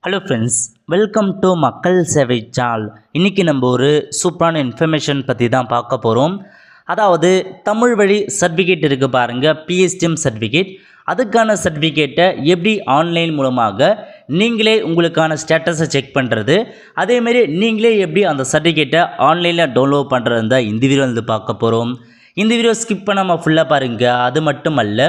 Hello friends, welcome to மக்கள் சேவை சால். இன்றைக்கி நம்ம ஒரு சூப்பரான இன்ஃபர்மேஷன் பற்றி தான் பார்க்க போகிறோம். அதாவது தமிழ் வழி சர்டிஃபிகேட் இருக்குது பாருங்கள், பிஎஸ்டிஎம் சர்டிஃபிகேட். அதுக்கான சர்டிஃபிகேட்டை எப்படி ஆன்லைன் மூலமாக நீங்களே உங்களுக்கான ஸ்டேட்டஸை செக் பண்ணுறது, அதேமாரி நீங்களே எப்படி அந்த சர்டிஃபிகேட்டை ஆன்லைனில் டவுன்லோட் பண்ணுறது தான் இந்த வீடியோ வந்து பார்க்க போகிறோம். இந்த வீடியோ ஸ்கிப் பண்ணாமல் ஃபுல்லாக பாருங்கள். அது மட்டும் அல்ல,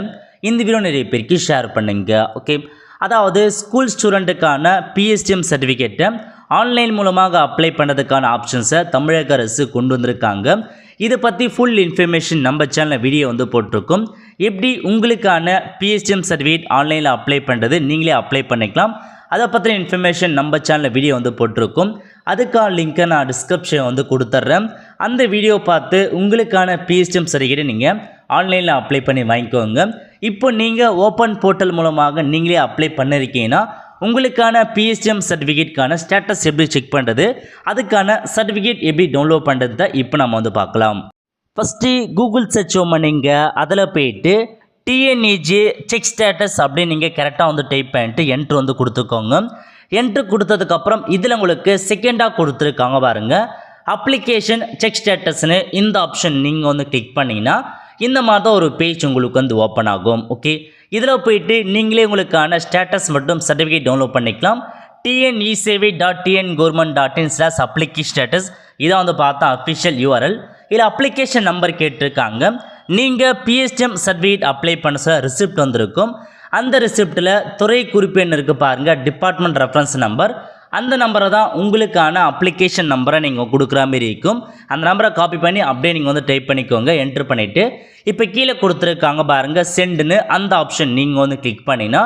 இந்த வீடியோ நிறைய பேருக்கு ஷேர் பண்ணுங்கள். ஓகே, அதாவது ஸ்கூல் ஸ்டூடெண்ட்டுக்கான பிஎஸ்டிஎம் சர்டிஃபிகேட்டை ஆன்லைன் மூலமாக அப்ளை பண்ணுறதுக்கான ஆப்ஷன்ஸை தமிழக அரசு கொண்டு வந்திருக்காங்க. இதை பற்றி ஃபுல் இன்ஃபர்மேஷன் நம்ம சேனலில் வீடியோ வந்து போட்டிருக்கோம். எப்படி உங்களுக்கான பிஎஸ்டிஎம் சர்டிஃபிகேட் ஆன்லைனில் அப்ளை பண்ணுறது, நீங்களே அப்ளை பண்ணிக்கலாம், அதை பற்றின இன்ஃபர்மேஷன் நம்ம சேனலில் வீடியோ வந்து போட்டிருக்கோம். அதுக்கான லிங்க்கை நான் டிஸ்கிரிப்ஷன் வந்து கொடுத்துட்றேன். அந்த வீடியோ பார்த்து உங்களுக்கான பிஎஸ்டிஎம் சர்டிஃபிகேட்டை நீங்கள் ஆன்லைனில் அப்ளை பண்ணி வாங்கிக்கோங்க. இப்போ நீங்கள் ஓப்பன் போர்ட்டல் மூலமாக நீங்களே அப்ளை பண்ணியிருக்கீங்கன்னா உங்களுக்கான பிஎஸ்டிஎம் சர்டிஃபிகேட்கான ஸ்டேட்டஸ் எப்படி செக் பண்ணுறது, அதுக்கான சர்டிஃபிகேட் எப்படி டவுன்லோட் பண்ணுறது தான் இப்போ நம்ம வந்து பார்க்கலாம். ஃபஸ்ட்டு கூகுள் சர்ச் பண்ணிங்க, அதில் போயிட்டு டிஎன்இஜே செக் ஸ்டேட்டஸ் அப்படின்னு நீங்கள் கரெக்டாக வந்து டைப் பண்ணிட்டு என்ட்ரு வந்து கொடுத்துக்கோங்க. என்ட்ரு கொடுத்ததுக்கப்புறம் இதில் உங்களுக்கு செகண்டாக கொடுத்துருக்காங்க பாருங்கள், அப்ளிகேஷன் செக் ஸ்டேட்டஸ்னு இந்த ஆப்ஷன் நீங்கள் வந்து கிளிக் பண்ணிங்கன்னா இந்த மாதிரி தான் ஒரு பேஜ் உங்களுக்கு வந்து ஓப்பன் ஆகும். ஓகே, இதில் போயிட்டு நீங்களே உங்களுக்கான ஸ்டேட்டஸ் மற்றும் சர்டிஃபிகேட் டவுன்லோட் பண்ணிக்கலாம். tnesavai.tngov.in/application status இதை வந்து பார்த்தா அஃபிஷியல் யூஆர்எல். இதில் அப்ளிகேஷன் நம்பர் கேட்டிருக்காங்க. நீங்கள் பிஎஸ்டிஎம் சர்டிஃபிகேட் அப்ளை பண்ண சொல்ல ரிசிப்ட் வந்திருக்கும். அந்த ரிசிப்ட்டில் துறை குறிப்பெண் இருக்குது பாருங்கள், டிபார்ட்மெண்ட் ரெஃபரன்ஸ் நம்பர். அந்த நம்பரை தான் உங்களுக்கான அப்ளிகேஷன் நம்பரை நீங்கள் கொடுக்குற மாதிரி இருக்கும். அந்த நம்பரை காப்பி பண்ணி அப்படியே நீங்கள் வந்து டைப் பண்ணிக்கோங்க. என்ட்ரு பண்ணிவிட்டு இப்போ கீழே கொடுத்துருக்காங்க பாருங்கள் சென்டுன்னு, அந்த ஆப்ஷன் நீங்கள் வந்து கிளிக் பண்ணிங்கன்னா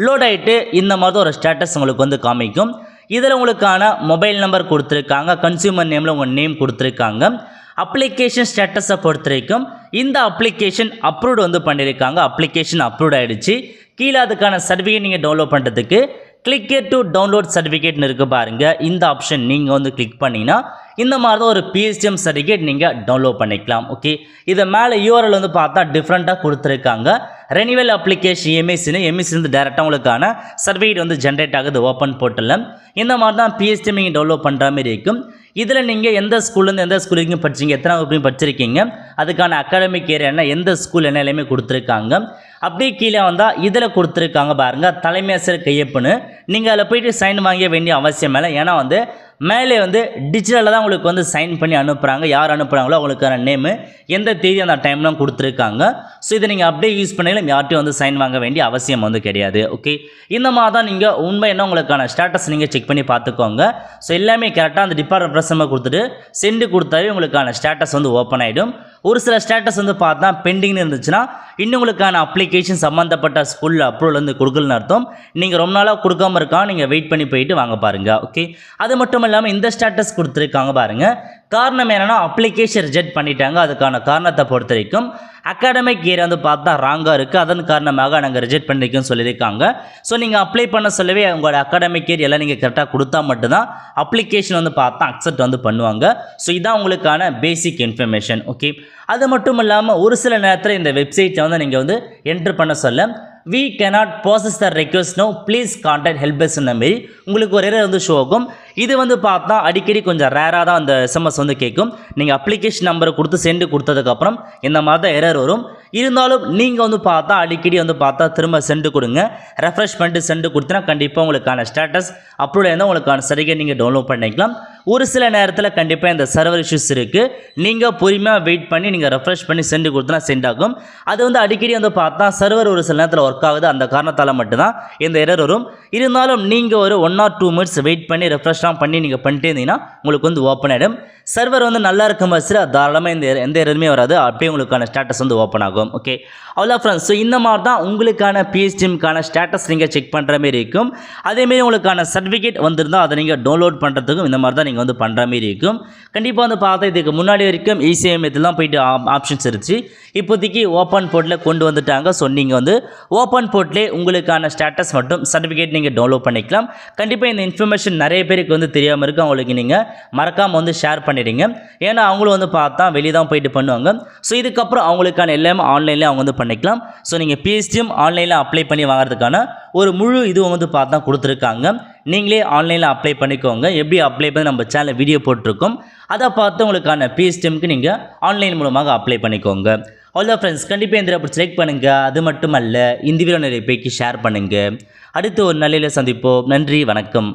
லோட் ஆகிட்டு இந்த மாதிரி ஒரு ஸ்டேட்டஸ் உங்களுக்கு வந்து காமிக்கும். இதில் உங்களுக்கான மொபைல் நம்பர் கொடுத்துருக்காங்க, கன்சியூமர் நேமில் உங்கள் நேம் கொடுத்துருக்காங்க. அப்ளிகேஷன் ஸ்டேட்டஸை பொறுத்த வரைக்கும் இந்த அப்ளிகேஷன் அப்ரூவ்டு வந்து பண்ணியிருக்காங்க. அப்ளிகேஷன் அப்ரூவ்ட் ஆகிடுச்சு. கீழே அதுக்கான சர்டிஃபிகேட் நீங்கள் டவுன்லோட் பண்ணுறதுக்கு கிளிக் டு டவுன்லோட் சர்டிஃபிகேட்னு இருக்குது பாருங்கள், இந்த ஆப்ஷன் நீங்கள் வந்து கிளிக் பண்ணிங்கன்னா இந்த மாதிரி தான் ஒரு பிஎஸ்டிஎம் சர்டிஃபிகேட் நீங்கள் டவுன்லோட் பண்ணிக்கலாம். ஓகே, இதை மேலே யூஆர்எல் வந்து பார்த்தா டிஃப்ரெண்ட்டாக கொடுத்துருக்காங்க. ரெனிவல் அப்ளிகேஷன் எம்எஸ்சிலேருந்து டேரெக்டாக உங்களுக்கான சர்டிஃபிகேட் வந்து ஜென்ரேட் ஆகுது ஓப்பன் போர்ட்டலில். இந்த மாதிரி தான் பிஎஸ்டிஎம் நீங்கள் டவுன்லோட் பண்ணுற மாதிரி இருக்கும். இதில் நீங்கள் எந்த ஸ்கூல்லேருந்து எந்த ஸ்கூல் வரைக்கும் படிச்சிங்க, எத்தனை வகுப்பையும் படிச்சிருக்கீங்க, அதுக்கான அகாடமிக் இயர் என்ன, எந்த ஸ்கூல் என்ன எல்லாமே கொடுத்துருக்காங்க. அப்படியே கீழே வந்தால் இதில் கொடுத்துருக்காங்க பாருங்கள், தலைமை ஆசிரியர் கையொப்புன்னு. நீங்கள் அதில் போய்ட்டு சைன் வாங்க வேண்டிய அவசியம் இல்லை. ஏன்னா வந்து மேலே வந்து டிஜிட்டலில் தான் உங்களுக்கு வந்து சைன் பண்ணி அனுப்புகிறாங்க. யார் அனுப்புகிறாங்களோ அவங்களுக்கான நேமு, எந்த தேதி அந்த டைம்லாம் கொடுத்துருக்காங்க. ஸோ இதை நீங்கள் அப்படியே யூஸ் பண்ணிக்கலாம், யார்ட்டையும் வந்து சைன் வாங்க வேண்டிய அவசியம் வந்து கிடையாது. ஓகே, இந்த மாதிரி தான் நீங்கள் உண்மை என்ன உங்களுக்கான ஸ்டேட்டஸ் நீங்கள் செக் பண்ணி பார்த்துக்கோங்க. ஸோ எல்லாமே கரெக்டாக அந்த டிபார்ட்மெண்ட் ப்ரெஸ்ஸமாக கொடுத்துட்டு சென்டு கொடுத்தாவே உங்களுக்கான ஸ்டேட்டஸ் வந்து ஓப்பன் ஆகிடும். ஒரு சில ஸ்டேட்டஸ் வந்து பார்த்தா பெண்டிங்னு இருந்துச்சுன்னா இன்னும் உங்களுக்கான அப்ளிகேஷன் சம்மந்தப்பட்ட ஸ்கூலில் அப்ரூவல் வந்து கொடுக்கலன்னு அர்த்தம். நீங்கள் ரொம்ப நாளாக கொடுக்காம இருக்கான், நீங்கள் வெயிட் பண்ணி போயிட்டு வாங்க பாருங்கள். ஓகே, அது மட்டும் இல்லாமல் இந்த ஸ்டேட்டஸ் கொடுத்துருக்காங்க பாருங்கள். காரணம் என்னென்னா அப்ளிகேஷன் ரிஜெக்ட் பண்ணிட்டாங்க. அதுக்கான காரணத்தை பொறுத்த வரைக்கும் அகாடமிக் இயர் வந்து பார்த்தா ராங்காக இருக்குது, அதன் காரணமாக நாங்கள் ரிஜெக்ட் பண்ணியிருக்கோன்னு சொல்லியிருக்காங்க. ஸோ நீங்கள் அப்ளை பண்ண சொல்லவே உங்களோட அகாடமிக் இயர் எல்லாம் நீங்கள் கரெக்டாக கொடுத்தா மட்டும்தான் அப்ளிகேஷன் வந்து பார்த்தா அக்செப்ட் வந்து பண்ணுவாங்க. ஸோ இதான் உங்களுக்கான பேசிக் இன்ஃபர்மேஷன். ஓகே, அது மட்டும் இல்லாமல் ஒரு சில நேரத்தில் இந்த வெப்சைட்டை வந்து நீங்கள் வந்து என்ட்ரு பண்ண சொல்ல we cannot process the request now, please contact helpers மாரி உங்களுக்கு ஒரு எரர் வந்து ஷோ ஆகும். இது வந்து பார்த்தா அடிக்கடி கொஞ்சம் ரேராக தான் அந்த எஸ்எம்எஸ் வந்து கேட்கும். நீங்கள் அப்ளிகேஷன் நம்பரை கொடுத்து சென்டு கொடுத்ததுக்கப்புறம் இந்த மாதிரி தான் எரர் வரும். இருந்தாலும் நீங்கள் வந்து பார்த்தா அடிக்கடி வந்து பார்த்தா திரும்ப சென்டு கொடுங்க, ரெஃப்ரெஷ் பண்ணிட்டு சென்டு கொடுத்தனா கண்டிப்பாக உங்களுக்கான ஸ்டேட்டஸ் அப்ரூவ் இருந்தால் உங்களுக்கான சர்டிஃபிகேட் நீங்கள் டவுன்லோட் பண்ணிக்கலாம். ஒரு சில நேரத்தில் கண்டிப்பாக இந்த சர்வர் இஷ்யூஸ் இருக்குது. நீங்கள் பொறுமையாக வெயிட் பண்ணி நீங்கள் ரெஃப்ரெஷ் பண்ணி சென்டு கொடுத்தனா சென்ட் ஆகும். அது வந்து அடிக்கடி வந்து பார்த்தா சர்வர் ஒரு சில நேரத்தில் ஒர்க் ஆகுது, அந்த காரணத்தால் மட்டும்தான் இந்த எரர் வரும். இருந்தாலும் நீங்கள் ஒரு 1 or 2 minutes வெயிட் பண்ணி ரெஃப்ரெஷ்லாம் பண்ணி நீங்கள் பண்ணிட்டே இருந்தீங்கன்னா உங்களுக்கு வந்து ஓப்பன் ஆகிடும். சர்வர் வந்து நல்லா இருக்கும் பட்சத்தில் தாராளமாக எந்த எரருமே வராது, அப்படியே உங்களுக்கான ஸ்டேட்டஸ் வந்து ஓப்பன் ஆகும். ஓகே, அவ்வளோ ஃப்ரெண்ட்ஸ். ஸோ இந்த மாதிரி தான் உங்களுக்கான பிஎஸ்டிஎம்கான ஸ்டேட்டஸ் நீங்கள் செக் பண்ணுற மாரி இருக்கும். அதேமாரி உங்களுக்கான சர்டிஃபிகேட் வந்திருந்தால் அதை நீங்கள் டவுன்லோட் பண்ணுறதுக்கும் இந்த மாதிரி தான் நீங்கள் வந்து பண்ணுற மாரி இருக்கும். கண்டிப்பாக வந்து பார்த்தா இதுக்கு முன்னாடி வரைக்கும் இசிஎம்எத்தில் போயிட்டு ஆப்ஷன்ஸ் இருந்துச்சு. இப்போதைக்கு ஓப்பன் போர்ட்டில் கொண்டு வந்துட்டாங்க. ஸோ நீங்கள் வந்து ஓப்பன் போர்ட்லேயே உங்களுக்கான ஸ்டேட்டஸ் மற்றும் சர்டிஃபிகேட் நீங்கள் டவுன்லோட் பண்ணிக்கலாம். கண்டிப்பாக இந்த இன்ஃபர்மேஷன் நிறைய பேருக்கு வந்து தெரியாமல் இருக்குது, அவங்களுக்கு நீங்கள் மறக்காமல் வந்து ஷேர் பண்ணிடுங்க. ஏன்னா அவங்களும் வந்து பார்த்தா வெளியே தான் போயிட்டு பண்ணுவாங்க. ஸோ இதுக்கப்புறம் அவங்களுக்கான எல்லாமே ஆன்லைன்லேயே அவங்க வந்து பண்ணிக்கலாம். ஸோ நீங்கள் பிஎஸ்டிஎம் ஆன்லைனில் அப்ளை பண்ணி வாங்குறதுக்கான ஒரு முழு இதுவும் வந்து பார்த்தா கொடுத்துருக்காங்க. நீங்களே ஆன்லைனில் அப்ளை பண்ணிக்கோங்க. எப்படி அப்ளை பண்ணி நம்ம சேனலில் வீடியோ போட்டிருக்கோம். அதை பார்த்து உங்களுக்கான பிஎஸ்டிஎம்க்கு நீங்கள் ஆன்லைன் மூலமாக அப்ளை பண்ணிக்கோங்க. அவ்வளோ ஃப்ரெண்ட்ஸ், கண்டிப்பாக இந்த அப்படி செலக்ட் பண்ணுங்கள். அது மட்டும் அல்ல, இந்த வீடியோ நிறைய பேருக்கு ஷேர் பண்ணுங்கள். அடுத்து ஒரு நல்ல சந்திப்போம். நன்றி, வணக்கம்.